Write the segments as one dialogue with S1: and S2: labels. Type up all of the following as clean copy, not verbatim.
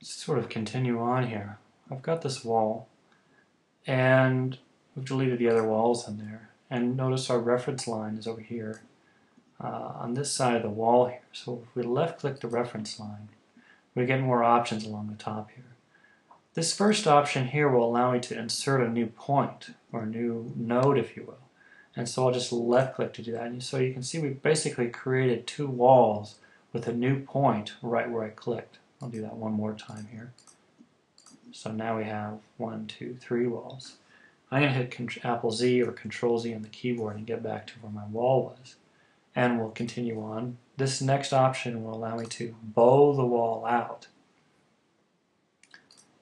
S1: sort of continue on here. I've got this wall, and we've deleted the other walls in there. And notice our reference line is over here on this side of the wall here. So if we left-click the reference line, we get more options along the top here. This first option here will allow me to insert a new point, or a new node, if you will. And so I'll just left-click to do that. And so you can see we've basically created two walls with a new point right where I clicked. I'll do that one more time here. So now we have 1, 2, 3 walls. I'm going to hit Apple Z or Control Z on the keyboard and get back to where my wall was. And we'll continue on. This next option will allow me to bow the wall out.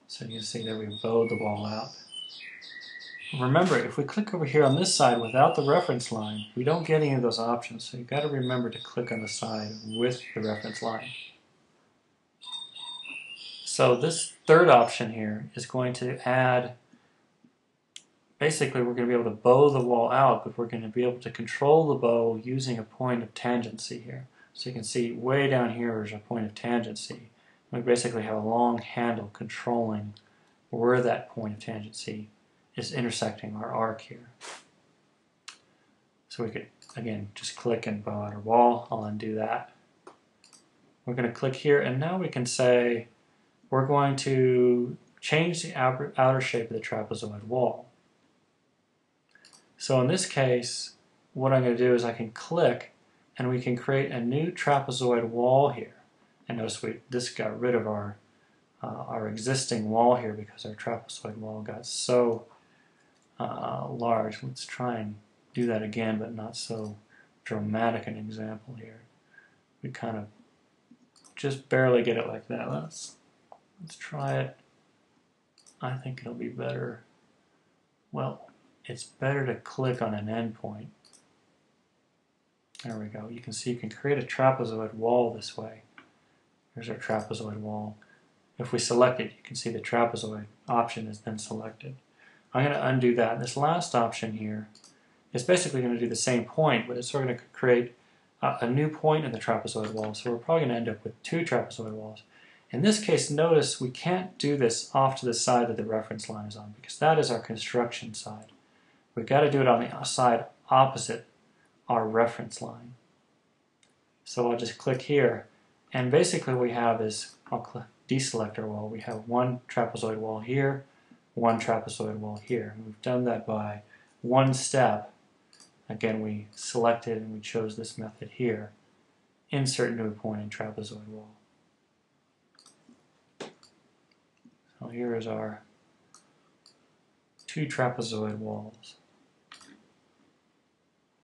S1: So you can see that we bowed the wall out. Remember, if we click over here on this side without the reference line, we don't get any of those options. So you've got to remember to click on the side with the reference line. So this third option here is going to add, basically we're going to be able to bow the wall out, but we're going to be able to control the bow using a point of tangency here. So you can see way down here is our point of tangency. We basically have a long handle controlling where that point of tangency is intersecting our arc here. So we could, again, just click and bow out our wall. I'll undo that. We're going to click here, and now we can say we're going to change the outer shape of the trapezoid wall. So in this case, what I'm going to do is I can click, and we can create a new trapezoid wall here. And notice this got rid of our existing wall here because our trapezoid wall got so large. Let's try and do that again, but not so dramatic an example here. We kind of just barely get it like that. Let's try it. I think it'll be better. Well, it's better to click on an endpoint. There we go. You can see you can create a trapezoid wall this way. Here's our trapezoid wall. If we select it, you can see the trapezoid option is then selected. I'm going to undo that. This last option here is basically going to do the same point, but it's sort of going to create a new point in the trapezoid wall. So we're probably going to end up with two trapezoid walls. In this case, notice we can't do this off to the side that the reference line is on, because that is our construction side. We've got to do it on the side opposite our reference line. So I'll just click here, and basically what we have is, I'll deselect our wall. We have one trapezoid wall here, one trapezoid wall here. And we've done that by one step. Again, we selected and we chose this method here. Insert new point in trapezoid wall. So here is our two trapezoid walls.